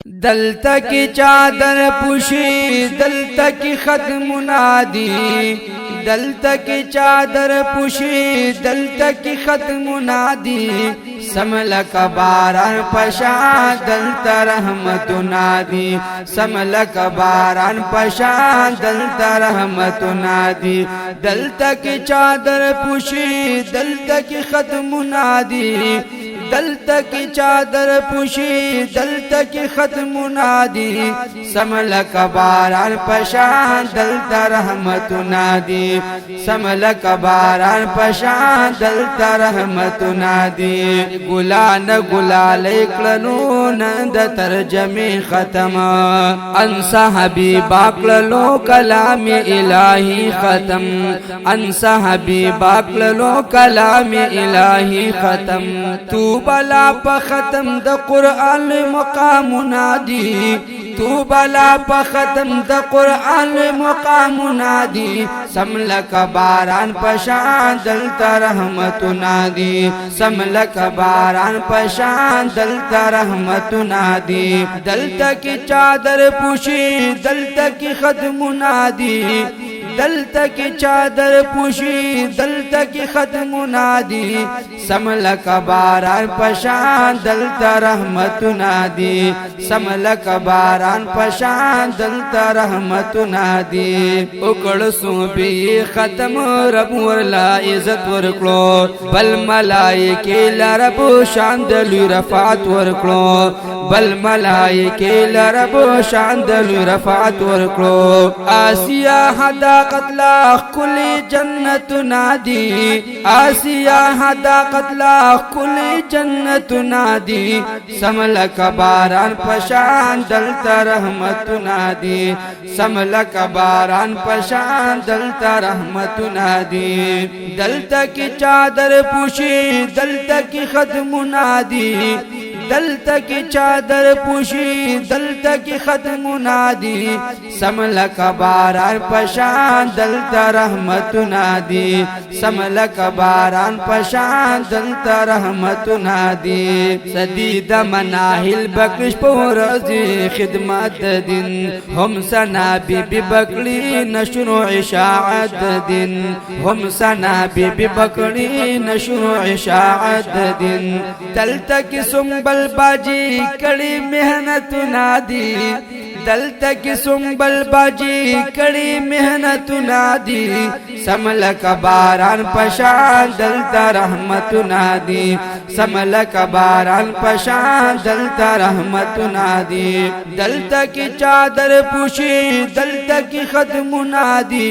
दलता की चादर पुशी दलता की खत मुनादी, दलता की चादर पुशी दलता की खत मुनादी, समल कबारान पशा दलता रहमत नादी, समल कबारान पशा दलता रहमत नादी। दलता की चादर पुशी दलता की खत मुनादी, दलता की चादर पुशी दलता की खत मुनादी, समल कबारान पशा दलता रहमत नादी, समल कबारान पशा दलता रहमत नादी। गुला न गुलाल इकलनो नंद तर्जमे खत्म, अंसा हबीबाकलो कलाम इलाही खत्म, अंसा हबीबाकलो कलाम इलाही खत्म। तू बला प खत्म द कुरान मकाम नादी, तू बला प खत्म द कुरान मकाम नादी, समल कबारान पशा दलता रहमत नादी, समल कबारान पशा दलता रहमत नादी। दलता की चादर पुशी दलता की खत मुनादी, दलता की चादर पुशी दलता की खत मुनादी, समल कबारान पशा दलता रहमत नादी, समल कबारान पशा दलता रहमत नादी। उकड़ सूबी खत्म रब वरला इज्जत वरकलो, बल मलाइके लरब शांदलु रफात वरकलो, बल मलाइके लरब शांदलु रफात वरकलो। आसिया हदा कतला कुली जन्नत नादी, आसिया हदा कतला कुली जन्नत नादी, समल कबारान पशान दलता रहमत नादी, समल कबारान पशान दलता रहमत नादी। दलता की चादर पुशी दलता की खत मुनादी, दलता की चादर पुशी दलता की खत मुनादी, समल कबारान पशान दलता रहमत नादी, समल कबारान पशान दलता रहमत नादी। सदीद मनाहिल बख्श पोरजी खिदमत दिन, हम सना बीबी बकड़ी नशरो इशाअत दिन, हम सना बीबी बकड़ी नशरो इशाअत दिन। दलता की सुंबल बाजी कड़ी मेहनत नादी, दलता की सुंबल बाजी कड़ी मेहनत नादी, समल कबारान पशा दलता रहमत नादी, समल कबारान पशा दलता रहमत नादी। दलता की चादर पुशी दलता की खत मुनादी,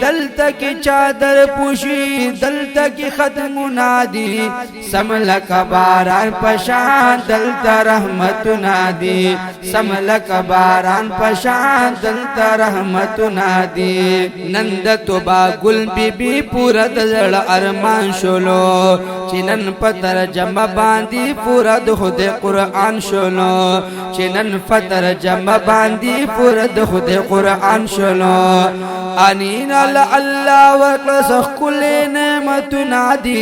दलता की चादर पुशी दलता की खत मुनादी, समल कबारान पशा दलता रहमत नादी, समल कबारान पशा दलता रहमत नादी। नंद तोबा गुल बीबी पूरा दजड़ अरमान शोलो, चिनन पतर जमा बांदी पूरा खुद कुरान शोलो, चिनन पतर जमा बांदी पूरा खुद कुरान शोलो। अनीन अल्लाह वक्लसख कुले नेमत नादी,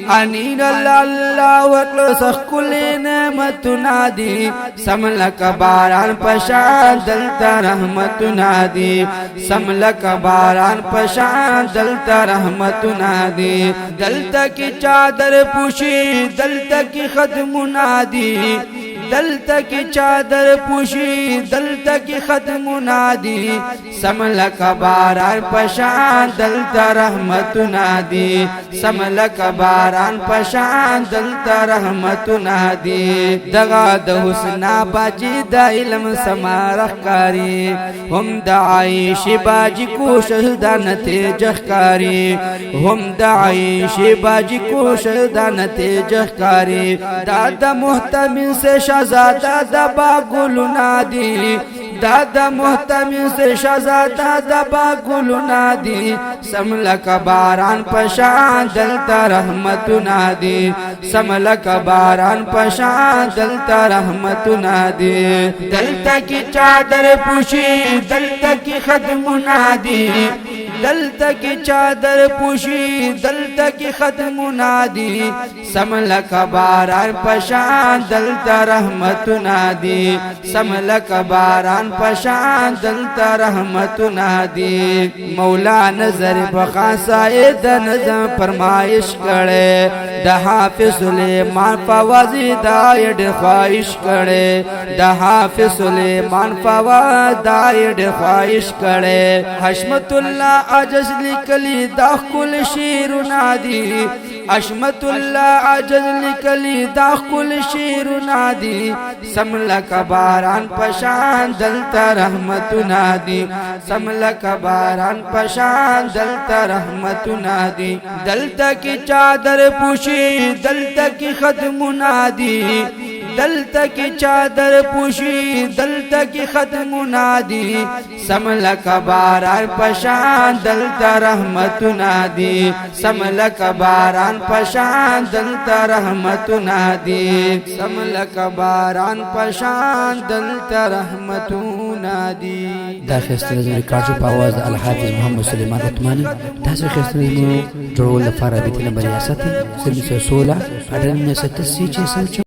अनीन अल्लाह वक्लसख कुले नेमत नादी, समल कबारान पशा दलता रहमत नादी, समल कबारान पशा दलता रहमत नादी। दलता की चादर पुशी दलता की खत मुनादी, दलता की चादर पुशी दलता की खत मुनादी, समल कबारान पशा दलता रहमत नादी, समल कबारान पशा दलता रहमत नादी। दगा द हुस्ना बाजी द इल्म समारकारी, हम द आइश बाजी को शहदान तेजहकारी, हम द आइश बाजी को शहदान तेजहकारी। दादा मुहतमिन से शहजादा दबा गुल नादी, दादा मुहतमिन से शहजादा दबा गुल नादी, समल कबारान पशा दलता रहमत नादी, समल कबारान पशा दलता रहमत नादी। दलता की चादर पुशी दलता की खत मुनादी, دلتا کی چادر پوشی دلتا کی ختم نادی سملک باران پشان دلتا رحمت نادی سملک باران پشان دلتا رحمت نادی مولا نظر بخاصائے دا نظم فرمائش کرے دا حافظ سلیمان فوازی دائد خواہش کرے دا حافظ سلیمان فوازی دائد خواہش کرے حشمت اللہ عجز لکلی دا کل شیر نادی حشمت اللہ عجز لکلی دا کل شیر نادی سملک باران پشان دلتا رحمت نادی سملک باران پشان دلتا رحمت نادی دلتا کی چادر پوشی دلتا کی ختم نادی دلتا کی چادر پوشی دلتا کی ختم نادی سملک باران پشان دلتا رحمت نادی سملک باران پشان دلتا رحمت نادی سملک باران پشان دلتا رحمت نادی دا خسته د ریکارډ په आवाज الحافظ محمد سلیمان عثماني تاسو خسته د جوړول لپاره به تل بریاست 16 اډن 76